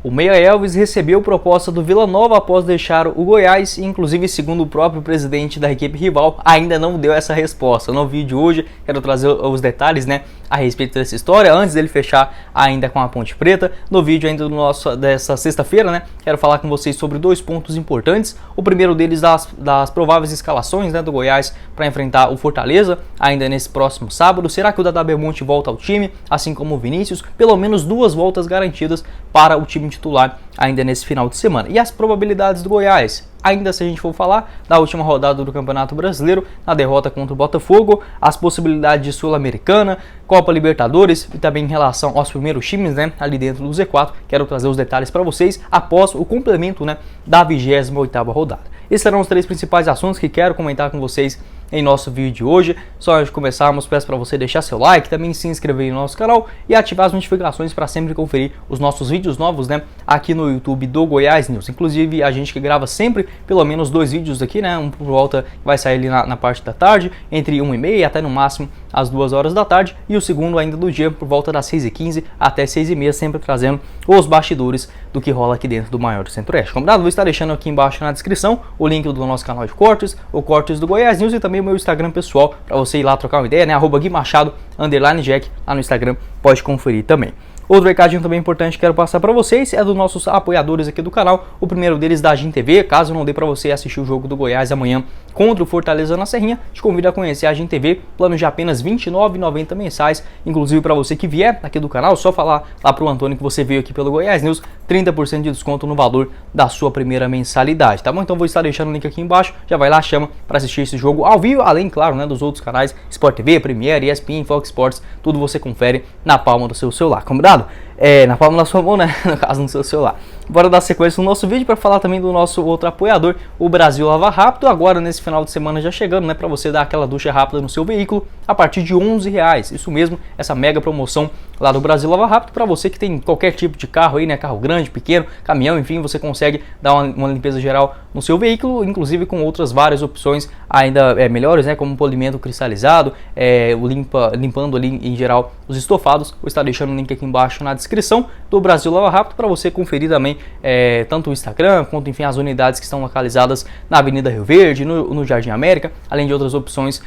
O meia Elvis recebeu proposta do Vila Nova após deixar o Goiás, e inclusive segundo o próprio presidente da equipe rival, ainda não deu essa resposta. No vídeo de hoje quero trazer os detalhes, a respeito dessa história, antes dele fechar ainda com a Ponte Preta. No vídeo ainda dessa sexta-feira, quero falar com vocês sobre dois pontos importantes. O primeiro deles das prováveis escalações do Goiás para enfrentar o Fortaleza ainda nesse próximo sábado. Será que o Dada Belmonte volta ao time, assim como o Vinícius? Pelo menos 2 voltas garantidas para o time titular ainda nesse final de semana. E as probabilidades do Goiás? Ainda se a gente for falar da última rodada do Campeonato Brasileiro, na derrota contra o Botafogo, as possibilidades de Sul-Americana, Copa Libertadores e também em relação aos primeiros times, ali dentro do Z4, quero trazer os detalhes para vocês após o complemento, da 28ª rodada. Esses serão os 3 principais assuntos que quero comentar com vocês em nosso vídeo de hoje. Só antes de começarmos, peço para você deixar seu like, também se inscrever no nosso canal e ativar as notificações para sempre conferir os nossos vídeos novos, aqui no YouTube do Goiás News. Inclusive, a gente que grava sempre pelo menos 2 vídeos aqui, um por volta vai sair ali na parte da tarde, entre 1h30 até no máximo às 2 horas da tarde, e o segundo ainda do dia por volta das 6h15 até 6h30, sempre trazendo os bastidores do que rola aqui dentro do maior do Centro-Oeste. Combinado? Vou estar deixando aqui embaixo na descrição o link do nosso canal de cortes, o Cortes do Goiás News, e também o meu Instagram pessoal, para você ir lá trocar uma ideia, @GuiMachado_Jack, lá no Instagram, pode conferir também. Outro recadinho também importante que quero passar para vocês é dos nossos apoiadores aqui do canal. O primeiro deles da Agin TV. Caso não dê para você assistir o jogo do Goiás amanhã contra o Fortaleza na Serrinha, te convido a conhecer a Agin TV, plano de apenas R$ 29,90 mensais. Inclusive para você que vier aqui do canal, só falar lá pro Antônio que você veio aqui pelo Goiás News, 30% de desconto no valor da sua primeira mensalidade, tá bom? Então vou estar deixando o link aqui embaixo, já vai lá, chama para assistir esse jogo ao vivo, além, claro, dos outros canais, Sport TV, Premiere, ESPN, Fox Sports, tudo você confere na palma do seu celular, combinado? Na palma da sua mão, no caso, no seu celular. Bora dar sequência no nosso vídeo para falar também do nosso outro apoiador, o Brasil Lava Rápido. Agora, nesse final de semana já chegando, para você dar aquela ducha rápida no seu veículo a partir de R$11. Isso mesmo, essa mega promoção lá do Brasil Lava Rápido para você que tem qualquer tipo de carro aí, carro grande, pequeno, caminhão, enfim, você consegue dar uma limpeza geral no seu veículo, inclusive com outras várias opções ainda melhores, como polimento cristalizado, limpando ali em geral os estofados. Vou estar deixando o link aqui embaixo na descrição do Brasil Lava Rápido para você conferir também tanto o Instagram quanto, enfim, as unidades que estão localizadas na Avenida Rio Verde, no Jardim América, além de outras opções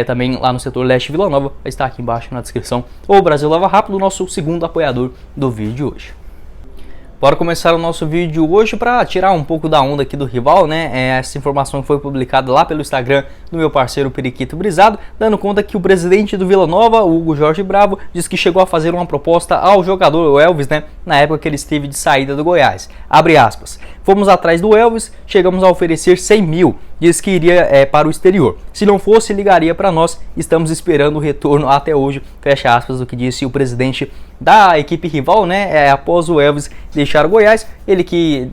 também lá no setor Leste Vila Nova. Vai estar aqui embaixo na descrição o Brasil Lava Rápido, nosso segundo apoiador do vídeo de hoje. Bora começar o nosso vídeo hoje para tirar um pouco da onda aqui do rival, essa informação foi publicada lá pelo Instagram do meu parceiro Periquito Brisado, dando conta que o presidente do Vila Nova, o Hugo Jorge Bravo, diz que chegou a fazer uma proposta ao jogador, o Elvis, na época que ele esteve de saída do Goiás. Abre aspas. Fomos atrás do Elvis, chegamos a oferecer 100 mil. Diz que iria para o exterior. Se não fosse, ligaria para nós. Estamos esperando o retorno até hoje. Fecha aspas, o que disse o presidente da equipe rival, após o Elvis deixar o Goiás. Ele que,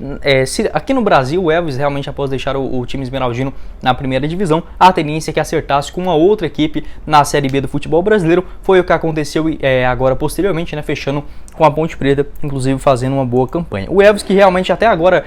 aqui no Brasil, o Elvis realmente após deixar o time esmeraldino na primeira divisão, a tendência é que acertasse com uma outra equipe na Série B do futebol brasileiro. Foi o que aconteceu agora posteriormente, fechando com a Ponte Preta, inclusive fazendo uma boa campanha. O Elvis, que realmente até agora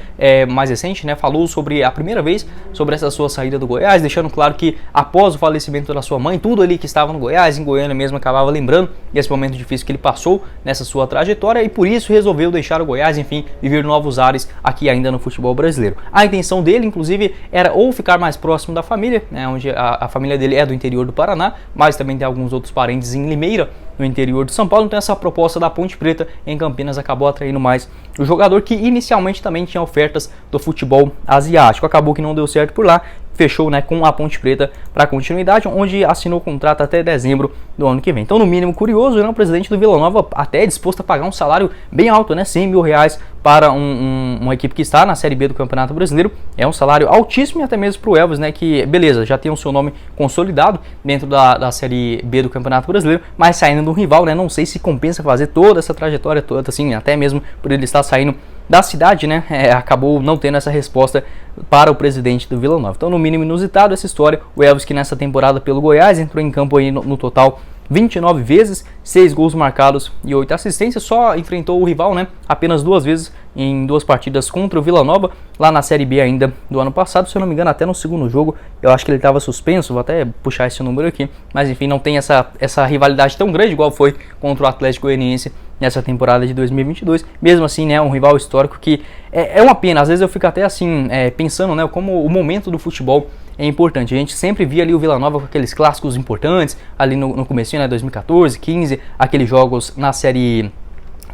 mais recente, falou sobre a primeira vez sobre essa sua saída do Goiás, deixando claro que após o falecimento da sua mãe, tudo ali que estava no Goiás, em Goiânia mesmo, acabava lembrando desse momento difícil que ele passou nessa sua trajetória, e por isso resolveu deixar o Goiás, enfim, viver novos ares aqui ainda no futebol brasileiro. A intenção dele, inclusive, era ou ficar mais próximo da família, onde a família dele é do interior do Paraná, mas também tem alguns outros parentes em Limeira, no interior de São Paulo. Então essa proposta da Ponte Preta em Campinas acabou atraindo mais o jogador, que inicialmente também tinha ofertas do futebol asiático. Acabou que não deu certo por lá, fechou com a Ponte Preta para continuidade, onde assinou o contrato até dezembro do ano que vem. Então, no mínimo curioso, o presidente do Vila Nova até é disposto a pagar um salário bem alto, 100 mil reais para uma equipe que está na Série B do Campeonato Brasileiro. É um salário altíssimo, e até mesmo para o Elvis, que beleza, já tem o seu nome consolidado dentro da Série B do Campeonato Brasileiro, mas saindo do rival, não sei se compensa fazer toda essa trajetória toda, assim, até mesmo por ele estar saindo da cidade, acabou não tendo essa resposta para o presidente do Vila Nova. Então, no mínimo inusitado essa história. O Elvis, que nessa temporada pelo Goiás entrou em campo aí no total 29 vezes, 6 gols marcados e 8 assistências, só enfrentou o rival, apenas 2 vezes em 2 partidas contra o Vila Nova, lá na Série B ainda do ano passado, se eu não me engano, até no segundo jogo, eu acho que ele estava suspenso, vou até puxar esse número aqui, mas enfim, não tem essa rivalidade tão grande igual foi contra o Atlético Goianiense nessa temporada de 2022. Mesmo assim, né, um rival histórico que é uma pena. Às vezes eu fico até assim, pensando, né, como o momento do futebol é importante. A gente sempre via ali o Vila Nova com aqueles clássicos importantes, ali no comecinho, né, 2014, 15, aqueles jogos na Série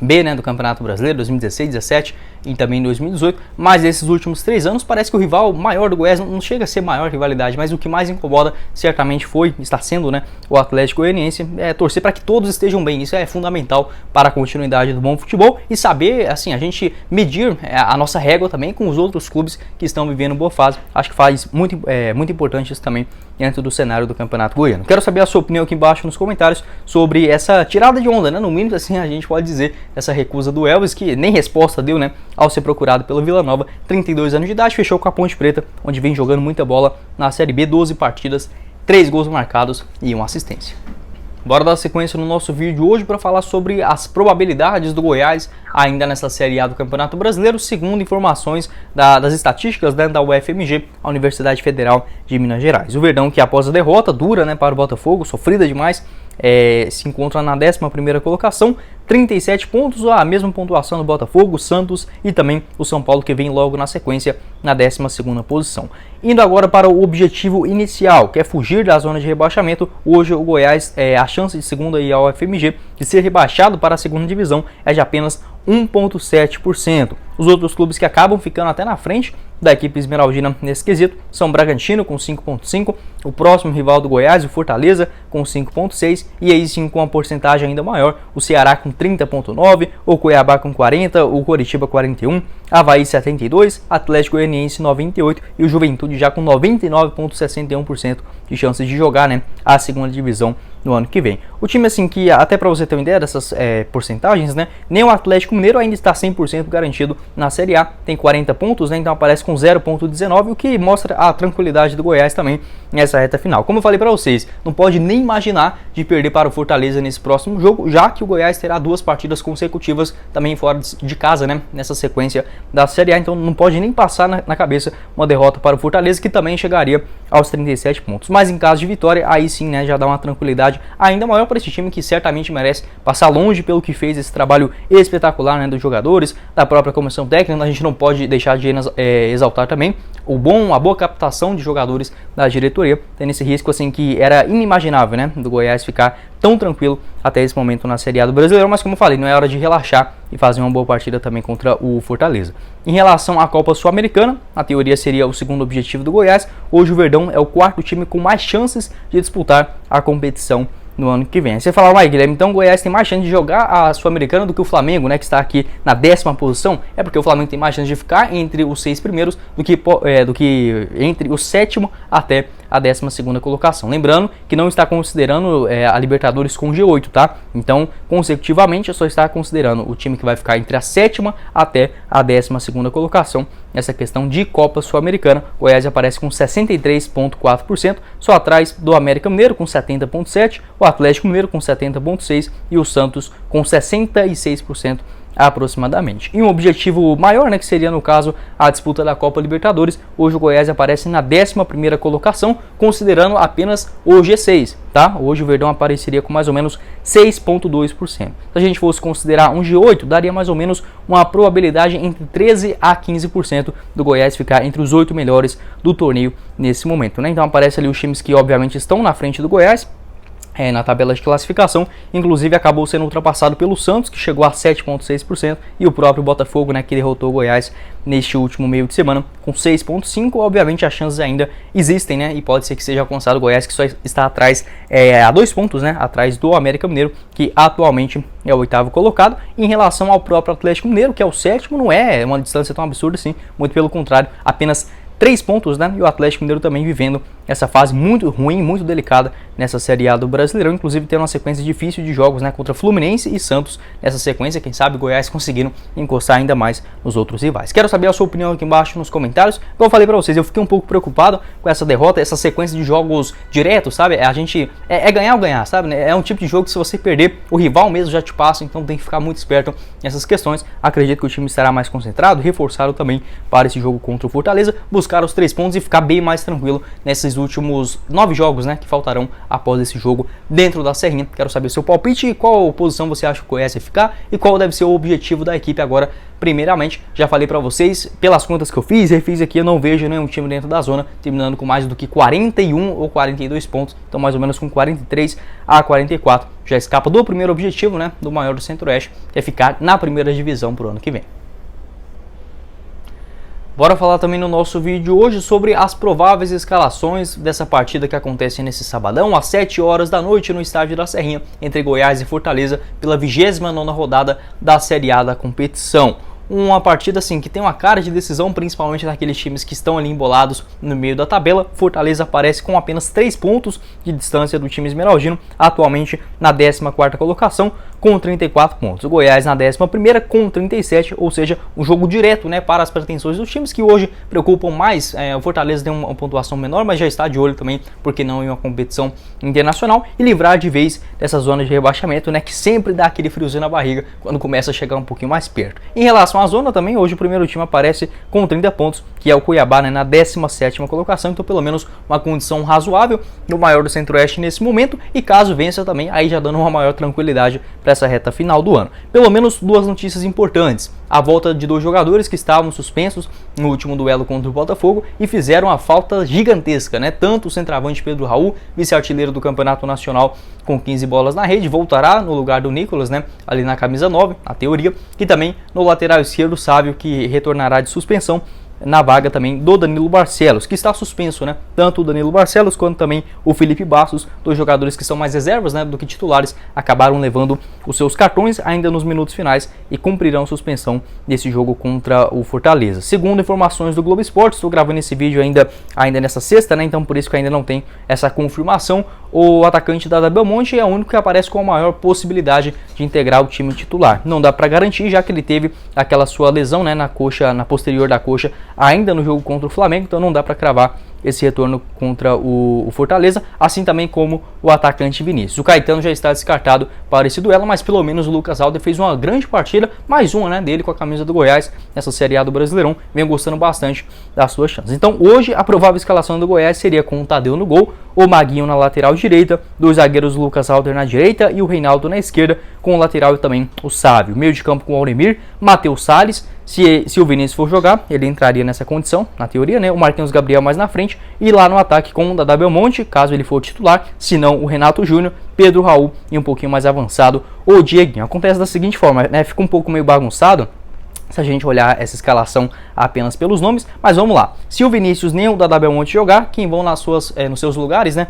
B, né, do Campeonato Brasileiro, 2016, 17 e também 2018, mas esses últimos 3 anos parece que o rival maior do Goiás não chega a ser maior rivalidade, mas o que mais incomoda certamente está sendo, né, o Atlético Goianiense. Torcer para que todos estejam bem, isso é fundamental para a continuidade do bom futebol e saber, assim, a gente medir a nossa régua também com os outros clubes que estão vivendo boa fase. Acho que faz muito importante isso também dentro do cenário do Campeonato Goiano. Quero saber a sua opinião aqui embaixo nos comentários sobre essa tirada de onda, né? No mínimo, assim, a gente pode dizer, essa recusa do Elvis, que nem resposta deu, né, ao ser procurado pelo Vila Nova. 32 anos de idade, fechou com a Ponte Preta, onde vem jogando muita bola na Série B, 12 partidas, 3 gols marcados e 1 assistência. Bora dar sequência no nosso vídeo hoje para falar sobre as probabilidades do Goiás ainda nessa Série A do Campeonato Brasileiro, segundo informações das estatísticas, né, da UFMG, a Universidade Federal de Minas Gerais. O Verdão, que após a derrota dura, né, para o Botafogo, sofrida demais, se encontra na 11ª colocação, 37 pontos, a mesma pontuação do Botafogo, Santos e também o São Paulo, que vem logo na sequência na 12ª posição. Indo agora para o objetivo inicial, que é fugir da zona de rebaixamento. Hoje o Goiás, a chance de, segundo a UFMG, de ser rebaixado para a segunda divisão é de apenas 1,7%. Os outros clubes que acabam ficando até na frente da equipe esmeraldina nesse quesito são Bragantino com 5,5%, o próximo rival do Goiás, o Fortaleza, com 5,6%, e aí sim com uma porcentagem ainda maior, o Ceará com 30,9%, o Cuiabá com 40%, o Coritiba 41%, Avaí 72%, Atlético Goianiense 98% e o Juventude já com 99,61% de chances de jogar, né, a segunda divisão no ano que vem. O time, assim, que até para você ter uma ideia dessas porcentagens, né, nem o Atlético Mineiro ainda está 100% garantido na Série A, tem 40 pontos, né, então aparece com 0,19, o que mostra a tranquilidade do Goiás também nessa reta final. Como eu falei para vocês, não pode nem imaginar de perder para o Fortaleza nesse próximo jogo, já que o Goiás terá 2 partidas consecutivas também fora de casa, né, nessa sequência da Série A, então não pode nem passar na cabeça uma derrota para o Fortaleza, que também chegaria aos 37 pontos. Mas em caso de vitória, aí sim, né, já dá uma tranquilidade ainda maior para esse time, que certamente merece passar longe pelo que fez esse trabalho espetacular, né, dos jogadores, da própria comissão técnica. A gente não pode deixar de exaltar também a boa captação de jogadores da diretoria, tendo esse risco, assim, que era inimaginável, né, do Goiás ficar tão tranquilo até esse momento na Série A do Brasileiro. Mas como eu falei, não é hora de relaxar e fazer uma boa partida também contra o Fortaleza. Em relação à Copa Sul-Americana, a teoria seria o segundo objetivo do Goiás. Hoje o Verdão é o 4º time com mais chances de disputar a competição no ano que vem. Aí você fala, uai, Guilherme, então o Goiás tem mais chance de jogar a Sul-Americana do que o Flamengo, né, que está aqui na 10ª posição. É porque o Flamengo tem mais chance de ficar entre os 6 primeiros do que entre o 7º até a 12ª colocação. Lembrando que não está considerando a Libertadores com G8, tá? Então, consecutivamente, só está considerando o time que vai ficar entre a 7ª até a 12ª colocação. Nessa questão de Copa Sul-Americana, o Goiás aparece com 63,4%, só atrás do América Mineiro com 70,7%, o Atlético Mineiro com 70,6% e o Santos com 66% aproximadamente. E um objetivo maior, né, que seria no caso a disputa da Copa Libertadores, hoje o Goiás aparece na 11ª colocação, considerando apenas o G6, tá? Hoje o Verdão apareceria com mais ou menos 6,2%. Se a gente fosse considerar um G8, daria mais ou menos uma probabilidade entre 13 a 15% do Goiás ficar entre os 8 melhores do torneio nesse momento, né? Então aparece ali os times que obviamente estão na frente do Goiás na tabela de classificação. Inclusive acabou sendo ultrapassado pelo Santos, que chegou a 7,6%, e o próprio Botafogo, né, que derrotou o Goiás neste último meio de semana com 6,5%. Obviamente as chances ainda existem, né, e pode ser que seja alcançado o Goiás, que só está atrás a 2 pontos, né, atrás do América Mineiro, que atualmente é o 8º colocado. Em relação ao próprio Atlético Mineiro, que é o 7º, não é uma distância tão absurda assim, muito pelo contrário, apenas 3 pontos, né? E o Atlético Mineiro também vivendo essa fase muito ruim, muito delicada nessa Série A do Brasileirão, inclusive tendo uma sequência difícil de jogos, né, contra Fluminense e Santos nessa sequência. Quem sabe Goiás conseguindo encostar ainda mais nos outros rivais. Quero saber a sua opinião aqui embaixo nos comentários. Como eu falei pra vocês, eu fiquei um pouco preocupado com essa derrota, essa sequência de jogos diretos, sabe? A gente ganhar ou ganhar, sabe? É um tipo de jogo que, se você perder, o rival mesmo já te passa, então tem que ficar muito esperto nessas questões. Acredito que o time estará mais concentrado, reforçado também para esse jogo contra o Fortaleza, buscando buscar os 3 pontos e ficar bem mais tranquilo nesses últimos 9 jogos, né, que faltarão após esse jogo dentro da Serrinha. Quero saber seu palpite e qual posição você acha que o Goiás vai ficar e qual deve ser o objetivo da equipe agora. Primeiramente, já falei para vocês, pelas contas que eu fiz, refiz aqui, eu não vejo nenhum time dentro da zona terminando com mais do que 41 ou 42 pontos, então mais ou menos com 43 a 44. Já escapa do primeiro objetivo, né, do maior do Centro-Oeste, que é ficar na primeira divisão para o ano que vem. Bora falar também no nosso vídeo hoje sobre as prováveis escalações dessa partida que acontece nesse sabadão, às 7 horas da noite, no estádio da Serrinha, entre Goiás e Fortaleza, pela 29ª rodada da Série A da competição. Uma partida assim que tem uma cara de decisão, principalmente naqueles times que estão ali embolados no meio da tabela. Fortaleza aparece com apenas 3 pontos de distância do time esmeraldino, atualmente na 14ª colocação com 34 pontos. O Goiás na 11ª com 37, ou seja, um jogo direto, né, para as pretensões dos times que hoje preocupam mais. O Fortaleza tem uma pontuação menor, mas já está de olho também, porque não em uma competição internacional, e livrar de vez dessa zona de rebaixamento, né, que sempre dá aquele friozinho na barriga quando começa a chegar um pouquinho mais perto. Em relação à zona também, hoje o primeiro time aparece com 30 pontos, que é o Cuiabá, né, na 17ª colocação, então pelo menos uma condição razoável no maior do Centro-Oeste nesse momento, e caso vença também, aí já dando uma maior tranquilidade para essa reta final do ano. Pelo menos 2 notícias importantes: a volta de 2 jogadores que estavam suspensos no último duelo contra o Botafogo e fizeram uma falta gigantesca, né? Tanto o centroavante Pedro Raul, vice-artilheiro do Campeonato Nacional com 15 bolas na rede, voltará no lugar do Nicolas, né, ali na camisa 9, na teoria, e também no lateral esquerdo, Sávio, que retornará de suspensão, na vaga também do Danilo Barcelos, que está suspenso, né? Tanto o Danilo Barcelos quanto também o Felipe Bastos, 2 jogadores que são mais reservas, né, do que titulares, acabaram levando os seus cartões ainda nos minutos finais e cumprirão suspensão nesse jogo contra o Fortaleza. Segundo informações do Globo Esporte, estou gravando esse vídeo ainda nessa sexta, né? Então por isso que ainda não tem essa confirmação. O atacante da Belmonte é o único que aparece com a maior possibilidade de integrar o time titular. Não dá para garantir, já que ele teve aquela sua lesão, né, na coxa, na posterior da coxa, ainda no jogo contra o Flamengo, então não dá para cravar esse retorno contra o Fortaleza, assim também como o atacante Vinícius. O Caetano já está descartado para esse duelo, mas pelo menos o Lucas Alder fez uma grande partida, mais uma, né, dele com a camisa do Goiás nessa Série A do Brasileirão, vem gostando bastante das suas chances. Então hoje a provável escalação do Goiás seria com o Tadeu no gol, o Maguinho na lateral direita, 2 zagueiros, o Lucas Alder na direita e o Reinaldo na esquerda, com o lateral e também o Sávio. Meio de campo com o Auremir, Matheus Salles. Se o Vinícius for jogar, ele entraria nessa condição, na teoria, né? O Marquinhos Gabriel mais na frente, e lá no ataque com o Dadá Belmonte, caso ele for titular, se não o Renato Júnior, Pedro Raul e um pouquinho mais avançado o Dieguinho. Acontece da seguinte forma, né? Fica um pouco meio bagunçado se a gente olhar essa escalação apenas pelos nomes, mas vamos lá. Se o Vinícius nem o Dadá Belmonte jogar, quem vão nos seus lugares, né,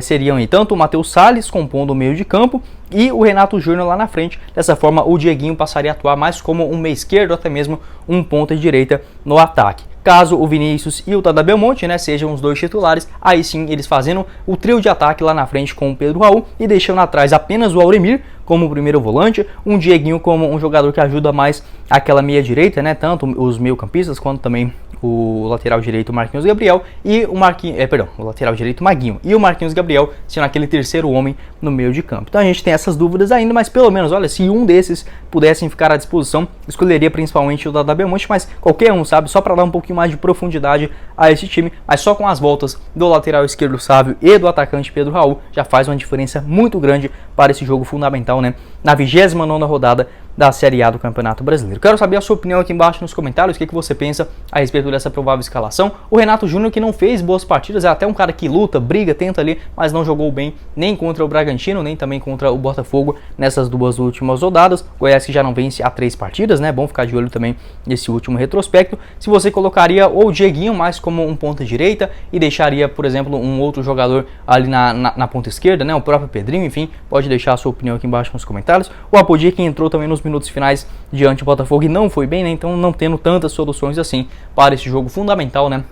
seriam aí tanto o Matheus Salles compondo o meio de campo e o Renato Júnior lá na frente. Dessa forma o Dieguinho passaria a atuar mais como um meia esquerdo, até mesmo um ponta direita no ataque. Caso o Vinícius e o Dadá Belmonte, né, sejam os 2 titulares, aí sim eles fazendo o trio de ataque lá na frente com o Pedro Raul e deixando atrás apenas o Auremir como primeiro volante, um Dieguinho como um jogador que ajuda mais aquela meia direita, né, tanto os meio-campistas quanto também o lateral direito Marquinhos Gabriel e o lateral direito Maguinho e o Marquinhos Gabriel sendo aquele terceiro homem no meio de campo. Então a gente tem essas dúvidas ainda, mas pelo menos, olha, se um desses pudessem ficar à disposição, escolheria principalmente o Dadá Belmonte, mas qualquer um, sabe, só para dar um pouquinho mais de profundidade a esse time, mas só com as voltas do lateral esquerdo Sávio e do atacante Pedro Raul já faz uma diferença muito grande para esse jogo fundamental, né, na 29ª rodada da Série A do Campeonato Brasileiro. Quero saber a sua opinião aqui embaixo nos comentários, o que você pensa a respeito dessa provável escalação. O Renato Júnior, que não fez boas partidas, é até um cara que luta, briga, tenta ali, mas não jogou bem nem contra o Bragantino, nem também contra o Botafogo nessas 2 últimas rodadas. Goiás que já não vence há 3 partidas, né? Bom ficar de olho também nesse último retrospecto. Se você colocaria o Dieguinho mais como um ponta direita e deixaria, por exemplo, um outro jogador ali na ponta esquerda, né? O próprio Pedrinho, enfim, pode deixar a sua opinião aqui embaixo nos comentários. O Apodi, que entrou também nos minutos finais diante do Botafogo e não foi bem, né? Então não tendo tantas soluções assim para esse jogo fundamental, né,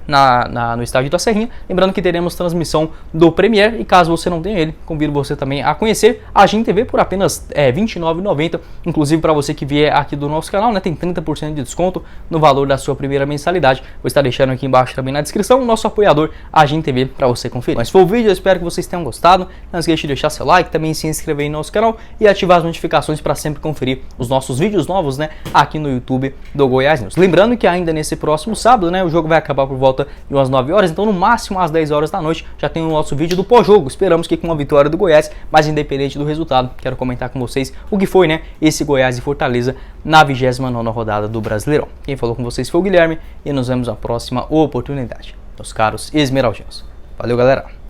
no estádio da Serrinha. Lembrando que teremos transmissão do Premier e caso você não tenha ele, convido você também a conhecer a Agin TV por apenas R$ 29,90. Inclusive para você que vier aqui do nosso canal, né, tem 30% de desconto no valor da sua primeira mensalidade. Vou estar deixando aqui embaixo também na descrição o nosso apoiador Agin TV para você conferir. Mas foi o vídeo, eu espero que vocês tenham gostado. Não esqueça de deixar seu like, também se inscrever no nosso canal e ativar as notificações para sempre conferir os os nossos vídeos novos, né, aqui no YouTube do Goiás News. Lembrando que ainda nesse próximo sábado, né, o jogo vai acabar por volta de umas 9 horas, então no máximo às 10 horas da noite já tem o nosso vídeo do pós-jogo. Esperamos que com a vitória do Goiás, mas independente do resultado, quero comentar com vocês o que foi, né, esse Goiás e Fortaleza na 29ª rodada do Brasileirão. Quem falou com vocês foi o Guilherme e nos vemos na próxima oportunidade, meus caros esmeraldinos. Valeu, galera!